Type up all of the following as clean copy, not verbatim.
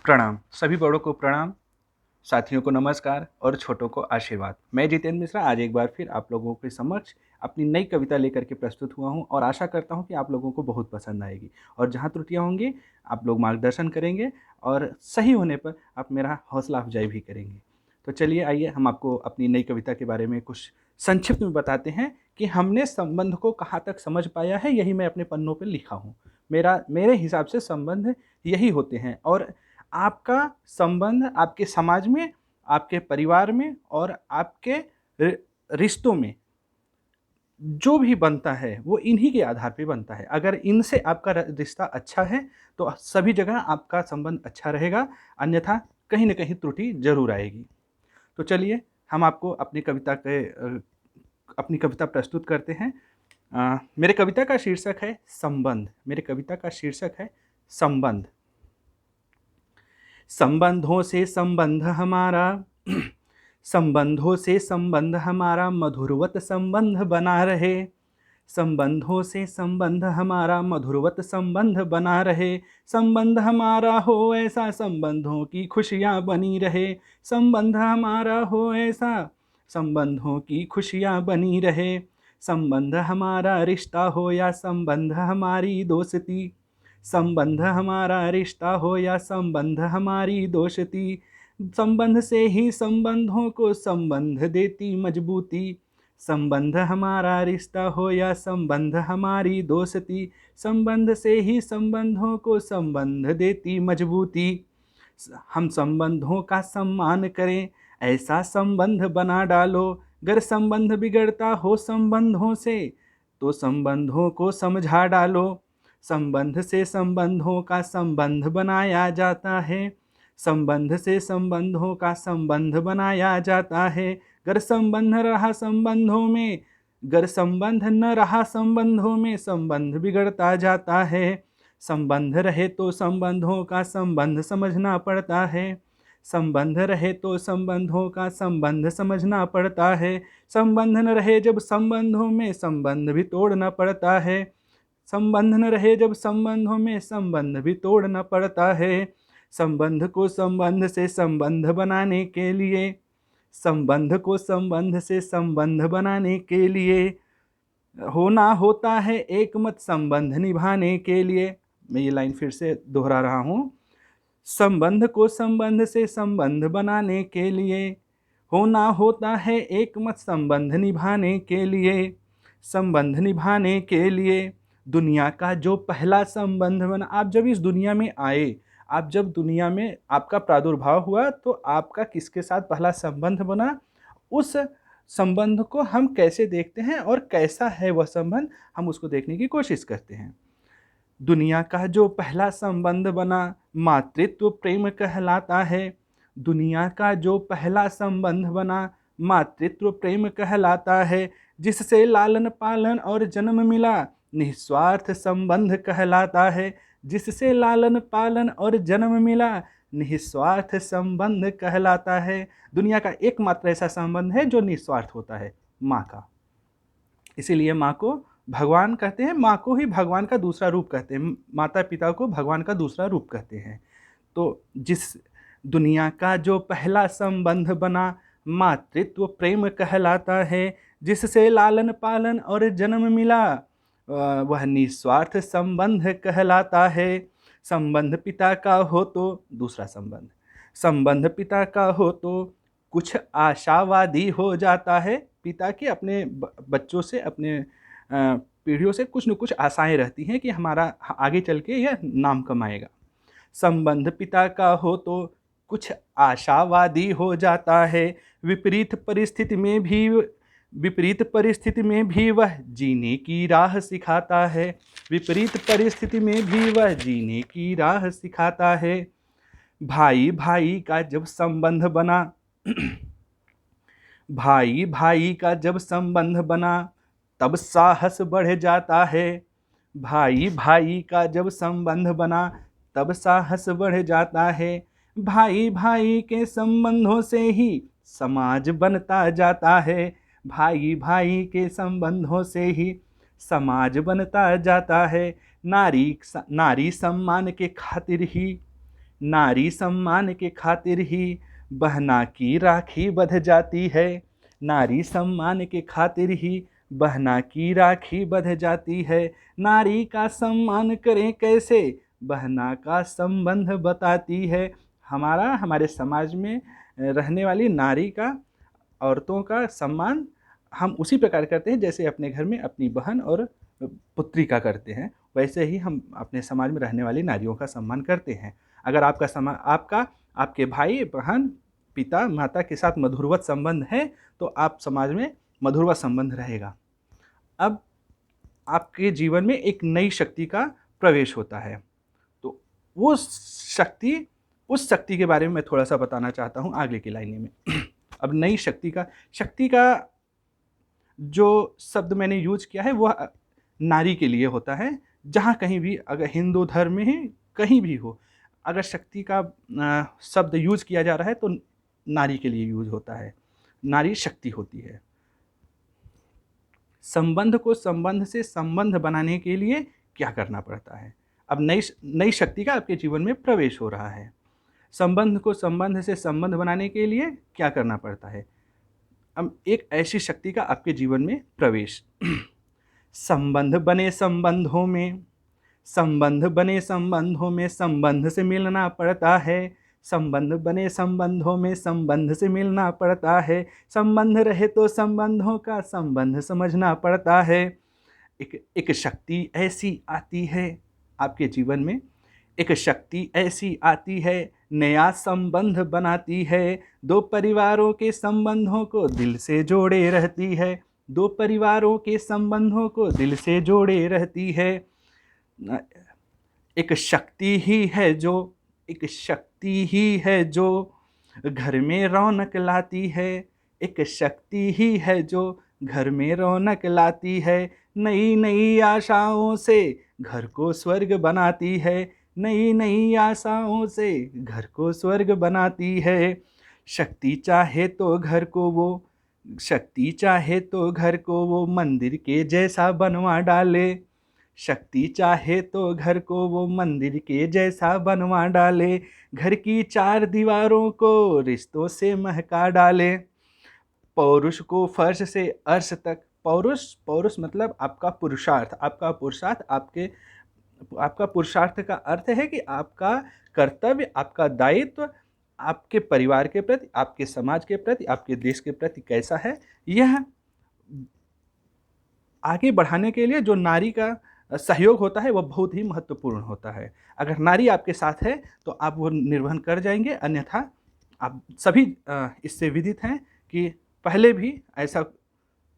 प्रणाम। सभी बड़ों को प्रणाम, साथियों को नमस्कार और छोटों को आशीर्वाद। मैं जितेंद्र मिश्रा आज एक बार फिर आप लोगों के समक्ष अपनी नई कविता लेकर के प्रस्तुत हुआ हूँ और आशा करता हूँ कि आप लोगों को बहुत पसंद आएगी और जहाँ त्रुटियाँ होंगी आप लोग मार्गदर्शन करेंगे और सही होने पर आप मेरा हौसला अफजाई भी करेंगे। तो चलिए आइए हम आपको अपनी नई कविता के बारे में कुछ संक्षिप्त में बताते हैं कि हमने संबंध को कहाँ तक समझ पाया है। यही मैं अपने पन्नों पर लिखा हूँ। मेरे हिसाब से संबंध यही होते हैं और आपका संबंध आपके समाज में, आपके परिवार में और आपके रिश्तों में जो भी बनता है वो इन्हीं के आधार पे बनता है। अगर इनसे आपका रिश्ता अच्छा है तो सभी जगह आपका संबंध अच्छा रहेगा, अन्यथा कहीं न कहीं त्रुटि ज़रूर आएगी। तो चलिए हम आपको अपनी कविता प्रस्तुत करते हैं। मेरे कविता का शीर्षक है संबंध। मेरे कविता का शीर्षक है संबंध। संबंधों से संबंध हमारा संबंधों से संबंध हमारा मधुरवत संबंध बना रहे। संबंधों से संबंध हमारा मधुरवत संबंध बना रहे। संबंध हमारा हो ऐसा संबंधों की खुशियाँ बनी रहे। संबंध हमारा हो ऐसा संबंधों की खुशियाँ बनी रहे। संबंध हमारा रिश्ता हो या संबंध हमारी दोस्ती। संबंध हमारा रिश्ता हो या संबंध हमारी दोस्ती। संबंध से ही संबंधों को संबंध देती मजबूती। संबंध हमारा रिश्ता हो या संबंध हमारी दोस्ती। संबंध से ही संबंधों को संबंध देती मजबूती। हम संबंधों का सम्मान करें, ऐसा संबंध बना डालो। अगर संबंध बिगड़ता हो संबंधों से तो संबंधों को समझा डालो। संबंध से संबंधों का संबंध बनाया जाता है। संबंध से संबंधों का संबंध बनाया जाता है। अगर संबंध रहा संबंधों में, अगर संबंध न रहा संबंधों में, संबंध बिगड़ता जाता है। संबंध रहे तो संबंधों का संबंध समझना पड़ता है। संबंध रहे तो संबंधों का संबंध समझना पड़ता है। संबंध न रहे जब संबंधों में, संबंध भी तोड़ना पड़ता है। संबंध न रहे जब संबंधों में, संबंध भी तोड़ना पड़ता है। संबंध को संबंध से संबंध बनाने के लिए, संबंध को संबंध से संबंध बनाने के लिए होना होता है एक मत संबंध निभाने के लिए। मैं ये लाइन फिर से दोहरा रहा हूँ। संबंध को संबंध से संबंध बनाने के लिए होना होता है एक मत संबंध निभाने के लिए। संबंध निभाने के लिए दुनिया का जो पहला संबंध बना। आप जब इस दुनिया में आए, आप जब दुनिया में आपका प्रादुर्भाव हुआ तो आपका किसके साथ पहला संबंध बना, उस संबंध को हम कैसे देखते हैं और कैसा है वह संबंध, हम उसको देखने की कोशिश करते हैं। दुनिया का जो पहला संबंध बना मातृत्व प्रेम कहलाता है। दुनिया का जो पहला संबंध बना मातृत्व प्रेम कहलाता है। जिससे लालन पालन और जन्म मिला निस्वार्थ संबंध कहलाता है। जिससे लालन पालन और जन्म मिला निस्वार्थ संबंध कहलाता है। दुनिया का एकमात्र ऐसा संबंध है जो निस्वार्थ होता है, माँ का। इसीलिए माँ को भगवान कहते हैं, माँ को ही भगवान का दूसरा रूप कहते हैं, माता पिता को भगवान का दूसरा रूप कहते हैं। तो जिस दुनिया का जो पहला संबंध बना मातृत्व प्रेम कहलाता है। जिससे लालन पालन और जन्म मिला वह निस्वार्थ संबंध कहलाता है। संबंध पिता का हो तो दूसरा संबंध, संबंध पिता का हो तो कुछ आशावादी हो जाता है। पिता के अपने बच्चों से, अपने पीढ़ियों से कुछ न कुछ आशाएं रहती हैं कि हमारा आगे चल के यह नाम कमाएगा। संबंध पिता का हो तो कुछ आशावादी हो जाता है। विपरीत परिस्थिति में भी, विपरीत परिस्थिति में भी वह जीने की राह सिखाता है। विपरीत परिस्थिति में भी वह जीने की राह सिखाता है। भाई भाई का जब संबंध बना भाई भाई का जब संबंध बना तब साहस बढ़ जाता है। भाई भाई का जब संबंध बना तब साहस बढ़ जाता है। भाई भाई के संबंधों से ही समाज बनता जाता है। भाई भाई के संबंधों से ही समाज बनता जाता है। नारी नारी सम्मान के खातिर ही, नारी सम्मान के खातिर ही बहना की राखी बंध जाती है। नारी सम्मान के खातिर ही बहना की राखी बंध जाती है। नारी का सम्मान करें कैसे, बहना का संबंध बताती है। हमारे समाज में रहने वाली नारी का, औरतों का सम्मान हम उसी प्रकार करते हैं जैसे अपने घर में अपनी बहन और पुत्री का करते हैं, वैसे ही हम अपने समाज में रहने वाली नारियों का सम्मान करते हैं। अगर आपके भाई बहन पिता माता के साथ मधुरवत संबंध है तो आप समाज में मधुरवत संबंध रहेगा। अब आपके जीवन में एक नई शक्ति का प्रवेश होता है, तो उस शक्ति के बारे में मैं थोड़ा सा बताना चाहता हूँ आगे की लाइनें में। अब नई शक्ति का जो शब्द मैंने यूज किया है वह नारी के लिए होता है। जहाँ कहीं भी, अगर हिंदू धर्म में ही कहीं भी हो, अगर शक्ति का शब्द यूज किया जा रहा है तो नारी के लिए यूज होता है, नारी शक्ति होती है। संबंध को संबंध से संबंध बनाने के लिए क्या करना पड़ता है। अब नई शक्ति का आपके जीवन में प्रवेश हो रहा है। संबंध को संबंध से संबंध बनाने के लिए क्या करना पड़ता है। अब एक ऐसी शक्ति का आपके जीवन में प्रवेश। संबंध बने संबंधों में, संबंध बने संबंधों में संबंध से मिलना पड़ता है। संबंध बने संबंधों में संबंध से मिलना पड़ता है। संबंध रहे तो संबंधों का संबंध समझना पड़ता है। एक शक्ति ऐसी आती है आपके जीवन में, एक शक्ति ऐसी आती है, नया संबंध बनाती है। दो परिवारों के संबंधों को दिल से जोड़े रहती है। दो परिवारों के संबंधों को दिल से जोड़े रहती है। एक शक्ति ही है जो घर में रौनक लाती है। एक शक्ति ही है जो घर में रौनक लाती है। नई नई आशाओं से घर को स्वर्ग बनाती है। नई नई आशाओं से घर को स्वर्ग बनाती है। शक्ति चाहे तो घर को वो मंदिर के जैसा बनवा डाले। शक्ति चाहे तो घर को वो मंदिर के जैसा बनवा डाले। घर की चार दीवारों को रिश्तों से महका डाले। पौरुष को फर्श से अर्श तक, पौरुष मतलब आपका पुरुषार्थ। आपका पुरुषार्थ का अर्थ है कि आपका कर्तव्य, आपका दायित्व आपके परिवार के प्रति, आपके समाज के प्रति, आपके देश के प्रति कैसा है। यह आगे बढ़ाने के लिए जो नारी का सहयोग होता है वह बहुत ही महत्वपूर्ण होता है। अगर नारी आपके साथ है तो आप वो निर्वहन कर जाएंगे, अन्यथा आप सभी इससे विदित हैं कि पहले भी ऐसा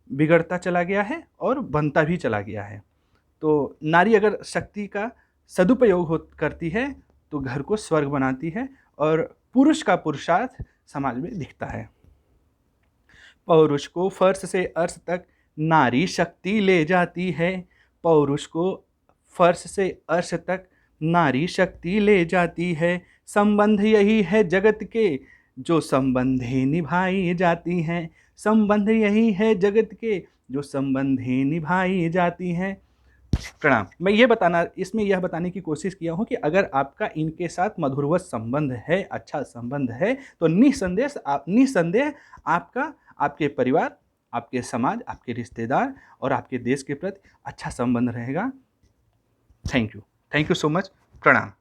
बिगड़ता चला गया है और बनता भी चला गया है। तो नारी अगर शक्ति का सदुपयोग करती है तो घर को स्वर्ग बनाती है और पुरुष का पुरुषार्थ समाज में दिखता है। पौरुष को फर्श से अर्श तक नारी शक्ति ले जाती है। पौरुष को फर्श से अर्श तक नारी शक्ति ले जाती है। संबंध यही है जगत के जो संबंधें निभाई जाती हैं। संबंध यही है जगत के जो संबंधें निभाई जाती हैं। प्रणाम। मैं इसमें यह बताने की कोशिश किया हूँ कि अगर आपका इनके साथ मधुरवत संबंध है, अच्छा संबंध है, तो निसंदेह आपका, आपके परिवार, आपके समाज, आपके रिश्तेदार और आपके देश के प्रति अच्छा संबंध रहेगा। Thank you so much. प्रणाम।